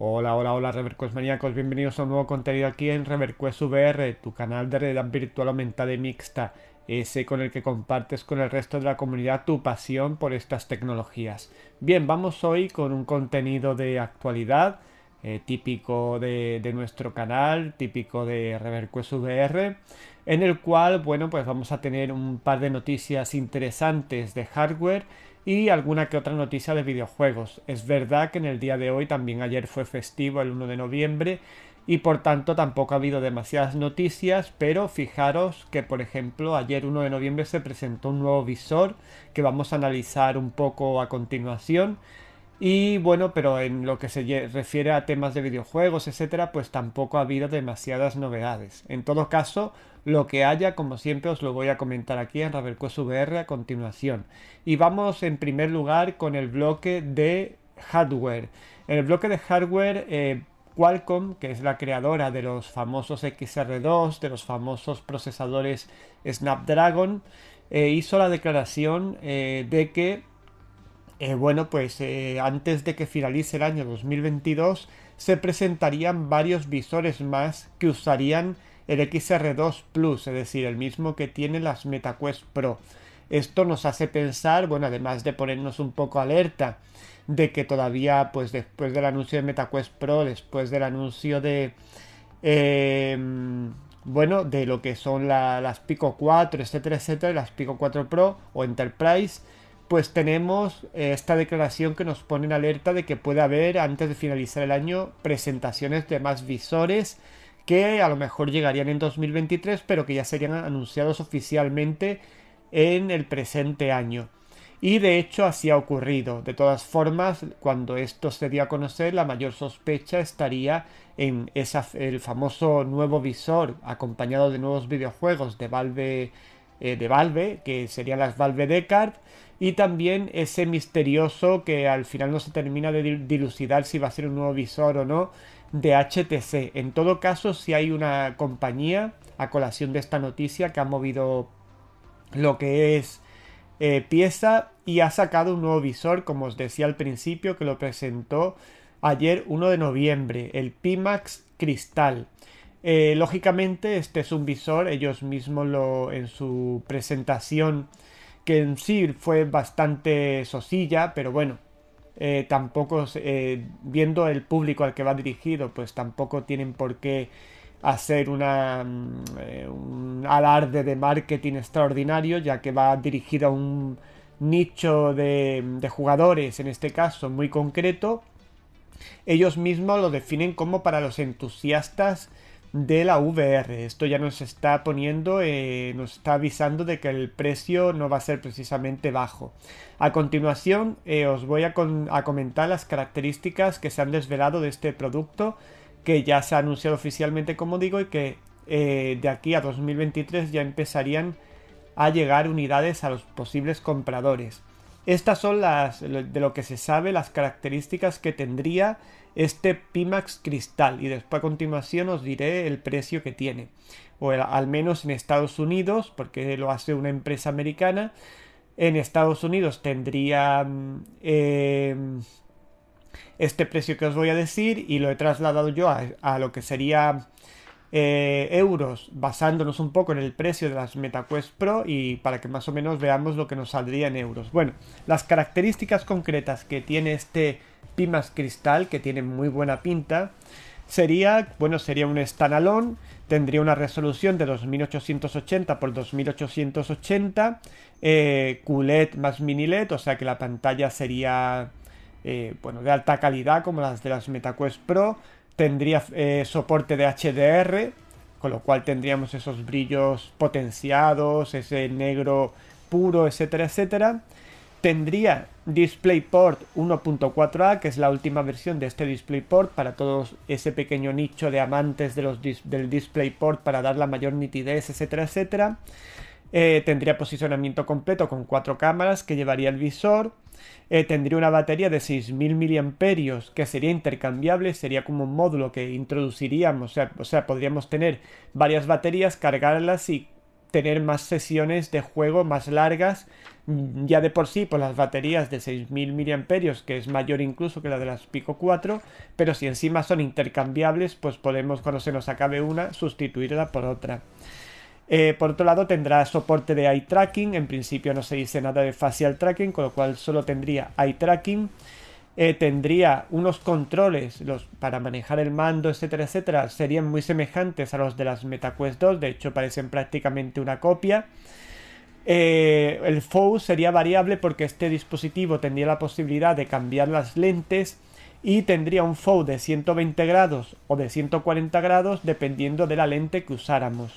Hola, hola, hola, Reverquest maníacos, bienvenidos a un nuevo contenido aquí en Reverquest VR, tu canal de realidad virtual aumentada y mixta, ese con el que compartes con el resto de la comunidad tu pasión por estas tecnologías. Bien, vamos hoy con un contenido de actualidad, típico de nuestro canal, típico de Reverquest VR, en el cual, bueno, pues vamos a tener un par de noticias interesantes de hardware y alguna que otra noticia de videojuegos. Es verdad que en el día de hoy, también ayer fue festivo, el 1 de noviembre, y por tanto tampoco ha habido demasiadas noticias, pero fijaros que por ejemplo ayer 1 de noviembre se presentó un nuevo visor que vamos a analizar un poco a continuación. Y bueno, pero en lo que se refiere a temas de videojuegos, etcétera, pues tampoco ha habido demasiadas novedades. En todo caso, lo que haya, como siempre, os lo voy a comentar aquí en Ravelquest VR a continuación. Y vamos en primer lugar con el bloque de hardware. En el bloque de hardware, Qualcomm, que es la creadora de los famosos XR2, de los famosos procesadores Snapdragon, hizo la declaración de que bueno, pues antes de que finalice el año 2022 se presentarían varios visores más que usarían el XR2 Plus, es decir, el mismo que tienen las MetaQuest Pro. Esto nos hace pensar, bueno, además de ponernos un poco alerta de que todavía, pues después del anuncio de MetaQuest Pro, después del anuncio de, eh, bueno, de lo que son las Pico 4, etcétera, etcétera, las Pico 4 Pro o Enterprise, pues tenemos esta declaración que nos pone en alerta de que puede haber, antes de finalizar el año, presentaciones de más visores que a lo mejor llegarían en 2023, pero que ya serían anunciados oficialmente en el presente año. Y de hecho así ha ocurrido. De todas formas, cuando esto se dio a conocer, la mayor sospecha estaría en el famoso nuevo visor acompañado de nuevos videojuegos de Valve, que serían las Valve Decard, y también ese misterioso que al final no se termina de dilucidar si va a ser un nuevo visor o no de HTC. En todo caso, si hay una compañía a colación de esta noticia que ha movido lo que es pieza y ha sacado un nuevo visor, como os decía al principio, que lo presentó ayer 1 de noviembre, el Pimax Cristal. Lógicamente este es un visor, ellos mismos en su presentación, que en sí fue bastante sosilla, pero bueno, tampoco, viendo el público al que va dirigido, pues tampoco tienen por qué hacer un alarde de marketing extraordinario, ya que va dirigido a un nicho de jugadores, en este caso muy concreto. Ellos mismos lo definen como para los entusiastas de la VR. Esto ya nos está poniendo, nos está avisando de que el precio no va a ser precisamente bajo. A continuación, os voy a comentar las características que se han desvelado de este producto, que ya se ha anunciado oficialmente, como digo, y que de aquí a 2023 ya empezarían a llegar unidades a los posibles compradores. Estas son de lo que se sabe, las características que tendría este Pimax Cristal, y después a continuación os diré el precio que tiene, o al menos en Estados Unidos, porque lo hace una empresa americana. En Estados Unidos tendría este precio que os voy a decir, y lo he trasladado yo a lo que sería euros, basándonos un poco en el precio de las MetaQuest Pro, y para que más o menos veamos lo que nos saldría en euros. Bueno, las características concretas que tiene este Pimax Cristal, que tiene muy buena pinta, sería un standalone, tendría una resolución de 2880 x 2880, QLED más mini LED, o sea que la pantalla sería de alta calidad como las de las MetaQuest Pro. Tendría soporte de HDR, con lo cual tendríamos esos brillos potenciados, ese negro puro, etcétera, etcétera. Tendría DisplayPort 1.4a, que es la última versión de este DisplayPort para todos ese pequeño nicho de amantes del DisplayPort, para dar la mayor nitidez, etcétera, etcétera. Tendría posicionamiento completo con 4 cámaras que llevaría el visor. Tendría una batería de 6000 mAh que sería intercambiable, sería como un módulo que introduciríamos, o sea, podríamos tener varias baterías, cargarlas y tener más sesiones de juego más largas. Ya de por sí, por las baterías de 6000 mAh, que es mayor incluso que la de las Pico 4, pero si encima son intercambiables, pues podemos, cuando se nos acabe una, sustituirla por otra. Por otro lado, tendrá soporte de eye tracking. En principio no se dice nada de facial tracking, con lo cual solo tendría eye tracking. Tendría unos controles para manejar el mando, etcétera, etcétera. Serían muy semejantes a los de las MetaQuest 2, de hecho parecen prácticamente una copia. El FOV sería variable porque este dispositivo tendría la posibilidad de cambiar las lentes y tendría un FOV de 120 grados o de 140 grados dependiendo de la lente que usáramos.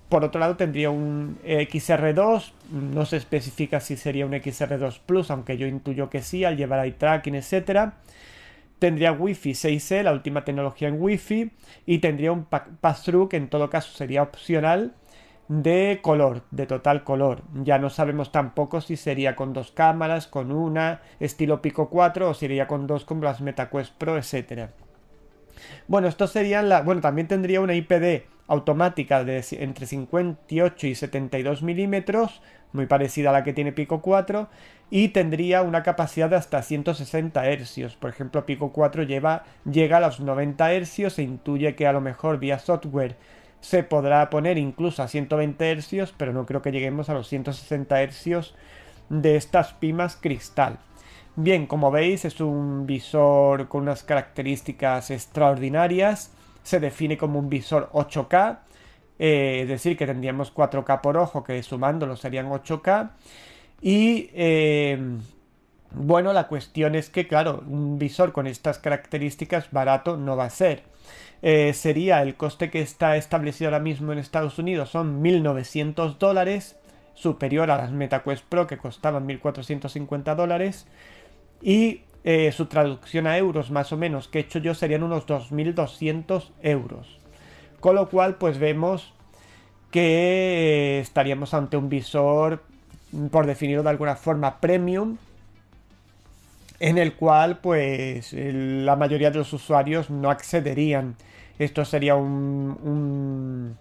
Por otro lado tendría un XR2, no se especifica si sería un XR2 Plus, aunque yo intuyo que sí, al llevar eye tracking, etc. Tendría Wi-Fi 6E, la última tecnología en Wi-Fi, y tendría un pass-through que en todo caso sería opcional, de color, de total color. Ya no sabemos tampoco si sería con dos cámaras, con una, estilo Pico 4, o sería con dos como las MetaQuest Pro, etc. Bueno, estos serían Bueno, también tendría una IPD automática de entre 58 y 72 milímetros, muy parecida a la que tiene Pico 4, y tendría una capacidad de hasta 160 Hz. Por ejemplo, Pico 4 llega a los 90 Hz, se intuye que a lo mejor vía software se podrá poner incluso a 120 Hz, pero no creo que lleguemos a los 160 Hz de estas pimas cristal. Bien, como veis es un visor con unas características extraordinarias. Se define como un visor 8K, es decir, que tendríamos 4K por ojo, que sumándolo serían 8K. Y bueno, la cuestión es que, claro, un visor con estas características barato no va a ser. Sería el coste que está establecido ahora mismo en Estados Unidos, son $1900, superior a las MetaQuest Pro que costaban $1450. Y su traducción a euros más o menos que he hecho yo serían unos 2200 euros. Con lo cual pues vemos que estaríamos ante un visor, por definirlo de alguna forma, premium, en el cual pues la mayoría de los usuarios no accederían. Esto sería un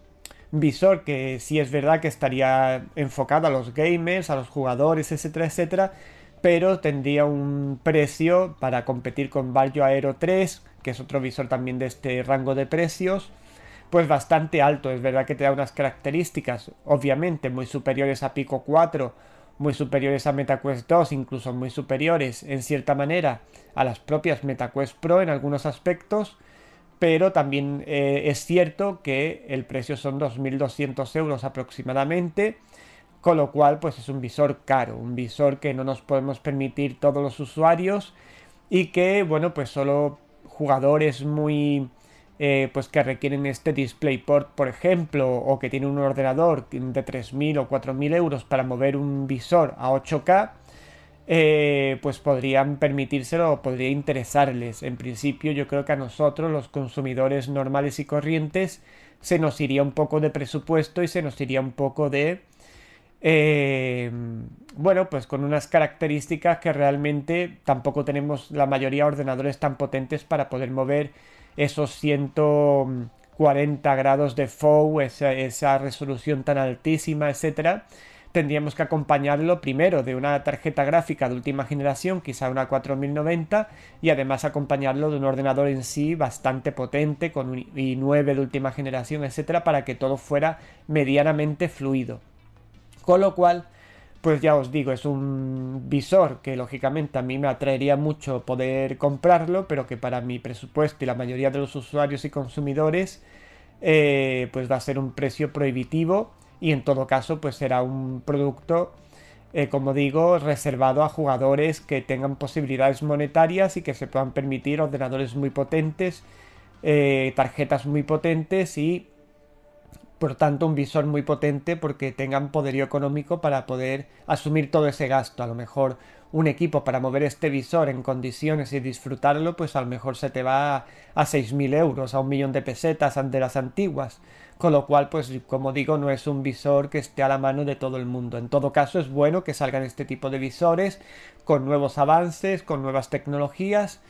visor que sí es verdad que estaría enfocado a los gamers, a los jugadores, etcétera, etcétera, pero tendría un precio para competir con Value Aero 3, que es otro visor también de este rango de precios, pues bastante alto. Es verdad que te da unas características obviamente muy superiores a Pico 4, muy superiores a MetaQuest 2, incluso muy superiores en cierta manera a las propias MetaQuest Pro en algunos aspectos, pero también es cierto que el precio son 2200 euros aproximadamente, con lo cual pues es un visor caro, un visor que no nos podemos permitir todos los usuarios y que, bueno, pues solo jugadores muy pues que requieren este DisplayPort, por ejemplo, o que tienen un ordenador de 3000 o 4000 euros para mover un visor a 8K, pues podrían permitírselo o podría interesarles. En principio yo creo que a nosotros, los consumidores normales y corrientes, se nos iría un poco de presupuesto y se nos iría un poco de bueno, pues con unas características que realmente tampoco tenemos la mayoría de ordenadores tan potentes para poder mover esos 140 grados de FOV, esa resolución tan altísima, etcétera. Tendríamos que acompañarlo primero de una tarjeta gráfica de última generación, quizá una 4090, y además acompañarlo de un ordenador en sí bastante potente, con un i9 de última generación, etcétera, para que todo fuera medianamente fluido. Con lo cual, pues ya os digo, es un visor que lógicamente a mí me atraería mucho poder comprarlo, pero que para mi presupuesto y la mayoría de los usuarios y consumidores, pues va a ser un precio prohibitivo, y en todo caso pues será un producto, como digo, reservado a jugadores que tengan posibilidades monetarias y que se puedan permitir ordenadores muy potentes, tarjetas muy potentes y por tanto un visor muy potente, porque tengan poderío económico para poder asumir todo ese gasto. A lo mejor un equipo para mover este visor en condiciones y disfrutarlo, pues a lo mejor se te va a 6000 euros, a 1.000.000 de pesetas de las antiguas. Con lo cual, pues como digo, no es un visor que esté a la mano de todo el mundo. En todo caso, es bueno que salgan este tipo de visores con nuevos avances, con nuevas tecnologías,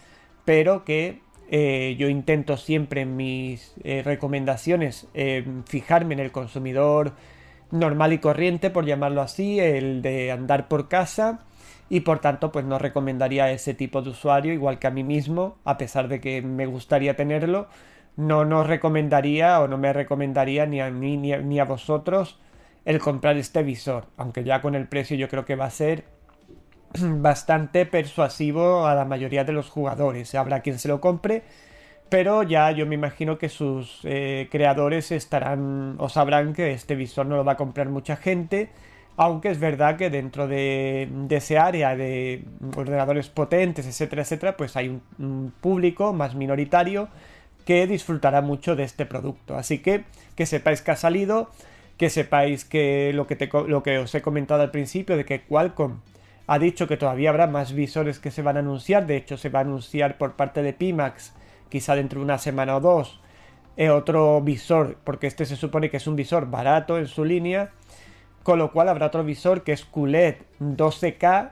pero que yo intento siempre en mis recomendaciones fijarme en el consumidor normal y corriente, por llamarlo así, el de andar por casa, y por tanto pues no recomendaría a ese tipo de usuario, igual que a mí mismo, a pesar de que me gustaría tenerlo, no nos recomendaría o no me recomendaría ni a mí ni a vosotros el comprar este visor, aunque ya con el precio yo creo que va a ser bastante persuasivo a la mayoría de los jugadores. Habrá quien se lo compre, pero ya yo me imagino que sus creadores estarán o sabrán que este visor no lo va a comprar mucha gente, aunque es verdad que dentro de ese área de ordenadores potentes, etcétera, etcétera, pues hay un público más minoritario que disfrutará mucho de este producto. Así que sepáis que ha salido, que sepáis que lo que os he comentado al principio, de que Qualcomm ha dicho que todavía habrá más visores que se van a anunciar. De hecho, se va a anunciar por parte de Pimax, quizá dentro de una semana o dos, otro visor, porque este se supone que es un visor barato en su línea, con lo cual habrá otro visor que es QLED 12K,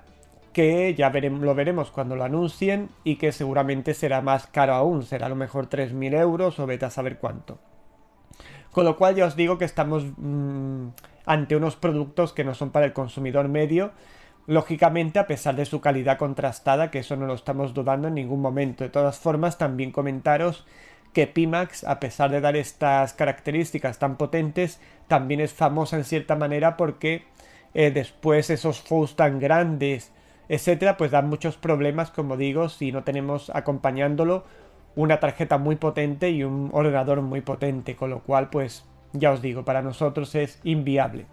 que ya lo veremos cuando lo anuncien, y que seguramente será más caro aún, será a lo mejor 3.000 euros o vete a saber cuánto. Con lo cual ya os digo que estamos ante unos productos que no son para el consumidor medio, lógicamente a pesar de su calidad contrastada, que eso no lo estamos dudando en ningún momento. De todas formas, también comentaros que Pimax, a pesar de dar estas características tan potentes, también es famosa en cierta manera porque después esos FOUs tan grandes, etcétera, pues dan muchos problemas, como digo, si no tenemos acompañándolo una tarjeta muy potente y un ordenador muy potente, con lo cual pues ya os digo, para nosotros es inviable.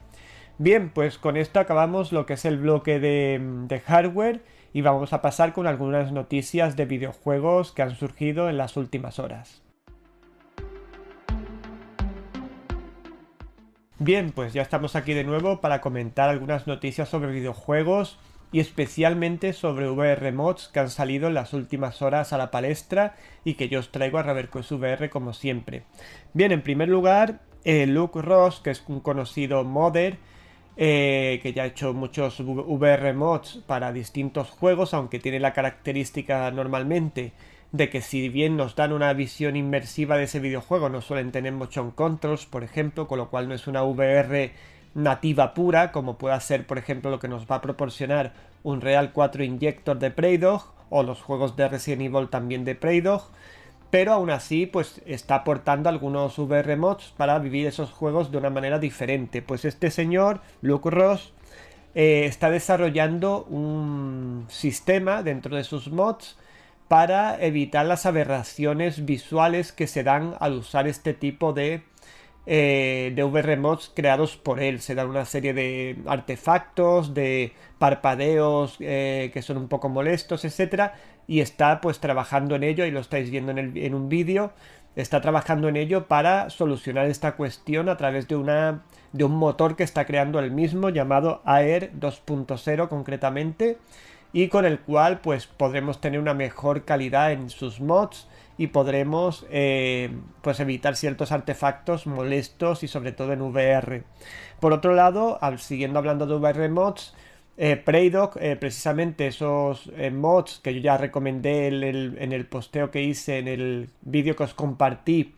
Bien, pues con esto acabamos lo que es el bloque de hardware y vamos a pasar con algunas noticias de videojuegos que han surgido en las últimas horas. Bien, pues ya estamos aquí de nuevo para comentar algunas noticias sobre videojuegos y especialmente sobre VR mods que han salido en las últimas horas a la palestra y que yo os traigo a Reverquest VR como siempre. Bien, en primer lugar, Luke Ross, que es un conocido modder, que ya ha hecho muchos VR mods para distintos juegos, aunque tiene la característica normalmente de que si bien nos dan una visión inmersiva de ese videojuego, no suelen tener motion controls, por ejemplo, con lo cual no es una VR nativa pura, como pueda ser, por ejemplo, lo que nos va a proporcionar un Real 4 Injector de Playdog o los juegos de Resident Evil también de Playdog, pero aún así pues está aportando algunos VR mods para vivir esos juegos de una manera diferente. Pues este señor, Luke Ross, está desarrollando un sistema dentro de sus mods para evitar las aberraciones visuales que se dan al usar este tipo de VR mods creados por él. Se dan una serie de artefactos, de parpadeos que son un poco molestos, etcétera, y está pues trabajando en ello, y lo estáis viendo en un vídeo. Está trabajando en ello para solucionar esta cuestión a través de un motor que está creando él mismo, llamado Air 2.0 concretamente, y con el cual pues podremos tener una mejor calidad en sus mods y podremos pues evitar ciertos artefactos molestos y sobre todo en VR. Por otro lado, siguiendo hablando de VR mods, Playdog, precisamente esos mods que yo ya recomendé en el posteo que hice, en el vídeo que os compartí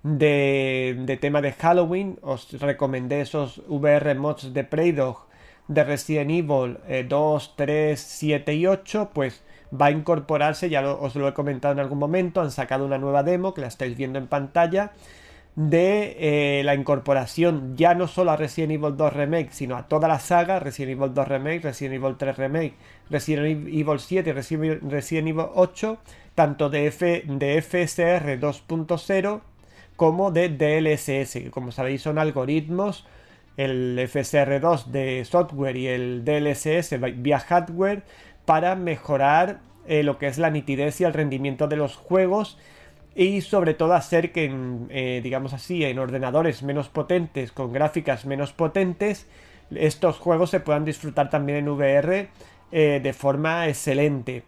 de tema de Halloween, os recomendé esos VR mods de Playdog de Resident Evil 2, 3, 7 y 8, pues va a incorporarse, os lo he comentado en algún momento, han sacado una nueva demo que la estáis viendo en pantalla, de la incorporación ya no solo a Resident Evil 2 Remake, sino a toda la saga, Resident Evil 2 Remake, Resident Evil 3 Remake, Resident Evil 7 y Resident Evil 8, tanto de FSR 2.0 como de DLSS, que como sabéis son algoritmos, el FSR2 de software y el DLSS vía hardware, para mejorar lo que es la nitidez y el rendimiento de los juegos, y sobre todo hacer que digamos así, en ordenadores menos potentes, con gráficas menos potentes, estos juegos se puedan disfrutar también en VR de forma excelente.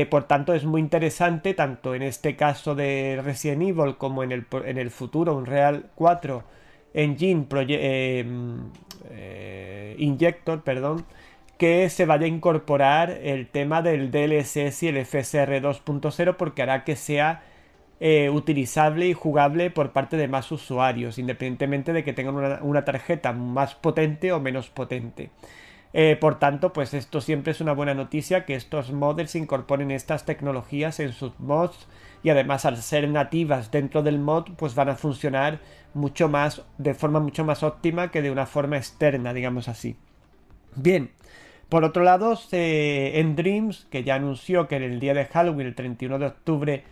Por tanto es muy interesante, tanto en este caso de Resident Evil como en el futuro Unreal 4 Engine Injector, perdón, que se vaya a incorporar el tema del DLSS y el FSR 2.0, porque hará que sea utilizable y jugable por parte de más usuarios, independientemente de que tengan una tarjeta más potente o menos potente. Por tanto, pues esto siempre es una buena noticia, que estos modders incorporen estas tecnologías en sus mods, y además al ser nativas dentro del mod pues van a funcionar mucho más, de forma mucho más óptima que de una forma externa, digamos así. Bien, por otro lado, Dreams, que ya anunció que en el día de Halloween, el 31 de octubre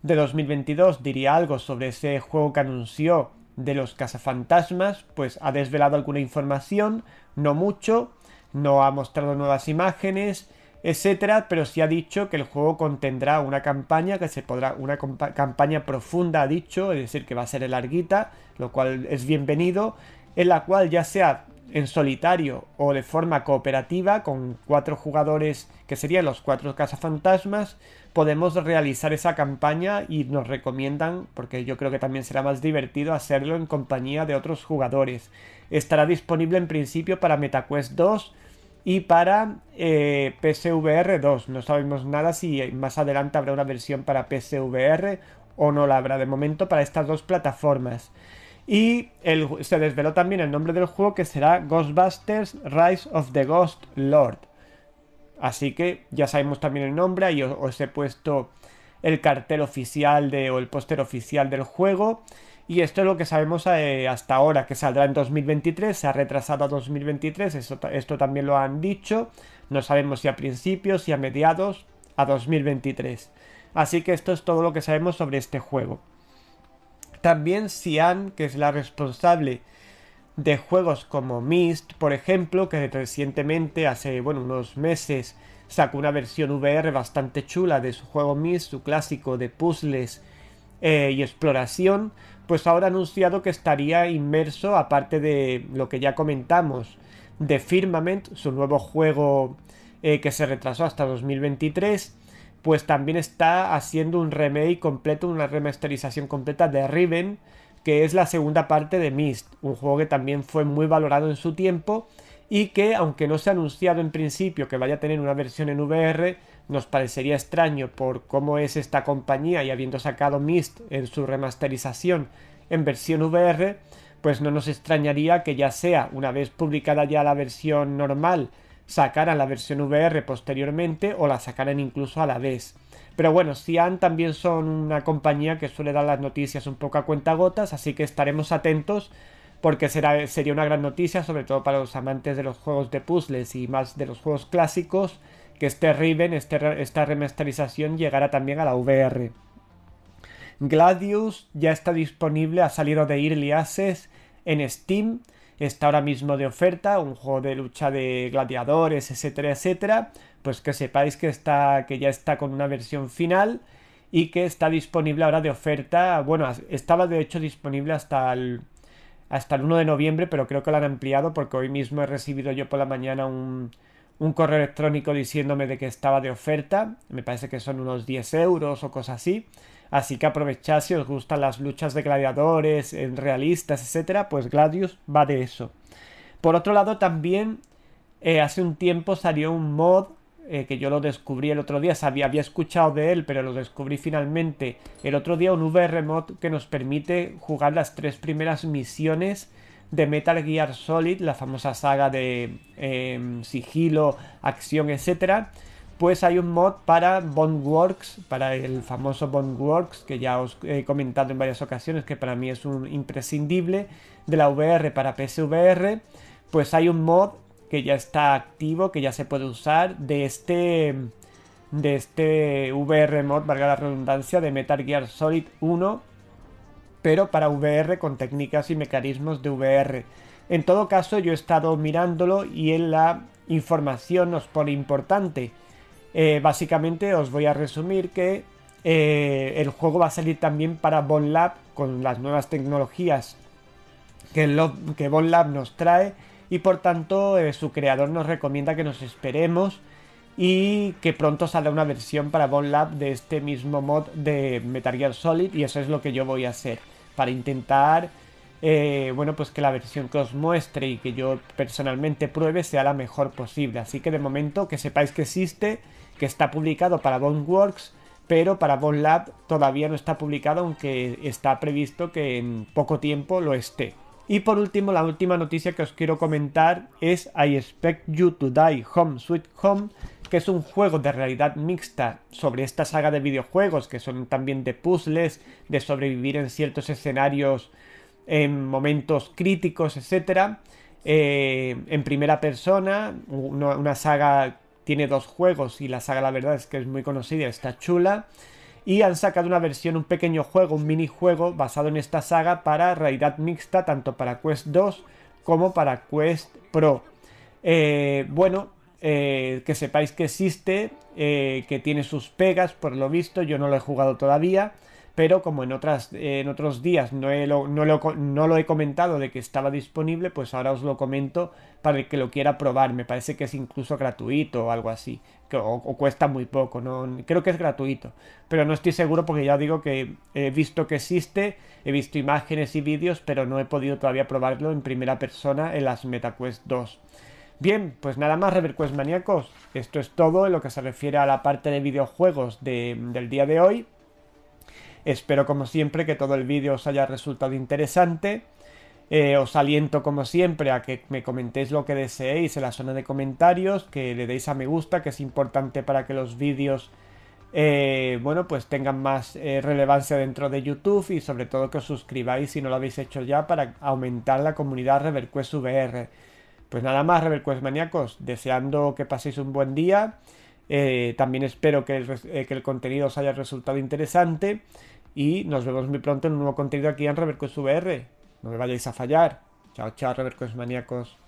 de 2022, diría algo sobre ese juego que anunció de los cazafantasmas, pues ha desvelado alguna información, no mucho, no ha mostrado nuevas imágenes, etcétera, pero sí ha dicho que el juego contendrá una campaña que se podrá, una campaña profunda, ha dicho, es decir, que va a ser larguita, lo cual es bienvenido, en la cual ya sea en solitario o de forma cooperativa con 4 jugadores, que serían los 4 cazafantasmas, podemos realizar esa campaña, y nos recomiendan, porque yo creo que también será más divertido hacerlo en compañía de otros jugadores. Estará disponible en principio para MetaQuest 2 y para PSVR 2. No sabemos nada si más adelante habrá una versión para PSVR o no la habrá. De momento para estas dos plataformas. Y se desveló también el nombre del juego, que será Ghostbusters Rise of the Ghost Lord. Así que ya sabemos también el nombre. Ahí os he puesto el cartel oficial o el póster oficial del juego. Y esto es lo que sabemos hasta ahora, que saldrá en 2023, se ha retrasado a 2023, esto también lo han dicho. No sabemos si a principios, si a mediados, a 2023. Así que esto es todo lo que sabemos sobre este juego. También Cyan, que es la responsable de juegos como Myst, por ejemplo, que recientemente, hace unos meses, sacó una versión VR bastante chula de su juego Myst, su clásico de puzzles y exploración, pues ahora ha anunciado que estaría inmerso, aparte de lo que ya comentamos, de Firmament, su nuevo juego que se retrasó hasta 2023, pues también está haciendo un remake completo, una remasterización completa de Riven, que es la segunda parte de Myst, un juego que también fue muy valorado en su tiempo y que, aunque no se ha anunciado en principio que vaya a tener una versión en VR, nos parecería extraño por cómo es esta compañía, y habiendo sacado Myst en su remasterización en versión VR, pues no nos extrañaría que ya sea, una vez publicada ya la versión normal, sacaran la versión VR posteriormente o la sacaran incluso a la vez. Pero bueno, Cyan también son una compañía que suele dar las noticias un poco a cuentagotas, así que estaremos atentos, porque sería una gran noticia, sobre todo para los amantes de los juegos de puzzles y más de los juegos clásicos, que este Riven, esta remasterización, llegara también a la VR. Gladius ya está disponible, ha salido de Early Access en Steam, está ahora mismo de oferta, un juego de lucha de gladiadores, etcétera, etcétera. Pues que sepáis que ya está con una versión final y que está disponible ahora de oferta. Bueno, estaba de hecho disponible hasta el 1 de noviembre, pero creo que lo han ampliado, porque hoy mismo he recibido yo por la mañana un correo electrónico diciéndome de que estaba de oferta. Me parece que son unos 10 euros o cosas así. Así que aprovechad, si os gustan las luchas de gladiadores, realistas, etcétera, pues Gladius va de eso. Por otro lado, también hace un tiempo salió un mod que yo lo descubrí el otro día, había escuchado de él, pero lo descubrí finalmente el otro día, un VR mod que nos permite jugar las 3 primeras misiones de Metal Gear Solid, la famosa saga de sigilo, acción, etcétera. Pues hay un mod para Boneworks, para el famoso Boneworks, que ya os he comentado en varias ocasiones, que para mí es un imprescindible de la VR para PSVR. Pues hay un mod que ya está activo, que ya se puede usar, de este VR mod, valga la redundancia, de Metal Gear Solid 1, pero para VR con técnicas y mecanismos de VR. En todo caso, yo he estado mirándolo y en la información nos pone importante. Básicamente os voy a resumir que el juego va a salir también para Bone Lab, con las nuevas tecnologías que Bone Lab nos trae, y por tanto su creador nos recomienda que nos esperemos y que pronto saldrá una versión para Bone Lab de este mismo mod de Metal Gear Solid, y eso es lo que yo voy a hacer para intentar pues que la versión que os muestre y que yo personalmente pruebe sea la mejor posible. Así que de momento que sepáis que existe, que está publicado para Boneworks, pero para Bot Lab todavía no está publicado, aunque está previsto que en poco tiempo lo esté. Y por último, la última noticia que os quiero comentar es I Expect You to Die Home Sweet Home, que es un juego de realidad mixta sobre esta saga de videojuegos, que son también de puzzles, de sobrevivir en ciertos escenarios en momentos críticos, etcétera. En primera persona, una saga tiene 2 juegos y la saga la verdad es que es muy conocida, está chula. Y han sacado una versión, un pequeño juego, un minijuego basado en esta saga para realidad mixta, tanto para Quest 2 como para Quest Pro. Que sepáis que existe, que tiene sus pegas, por lo visto, yo no lo he jugado todavía, pero como en otros días no lo he comentado de que estaba disponible, pues ahora os lo comento para el que lo quiera probar. Me parece que es incluso gratuito o algo así, o cuesta muy poco, ¿no? Creo que es gratuito, pero no estoy seguro porque ya digo que he visto que existe, he visto imágenes y vídeos, pero no he podido todavía probarlo en primera persona en las MetaQuest 2. Bien, pues nada más, ReverQuest maníacos. Esto es todo en lo que se refiere a la parte de videojuegos del día de hoy. Espero como siempre que todo el vídeo os haya resultado interesante. Os aliento como siempre a que me comentéis lo que deseéis en la zona de comentarios, que le deis a me gusta, que es importante para que los vídeos pues tengan más relevancia dentro de YouTube, y sobre todo que os suscribáis si no lo habéis hecho ya para aumentar la comunidad ReverQuest VR. Pues nada más, ReverQuest maníacos, deseando que paséis un buen día. También espero que el contenido os haya resultado interesante y nos vemos muy pronto en un nuevo contenido aquí en ReverQuest VR. No me vayáis a fallar. Chao, chao, ReverQuest maníacos.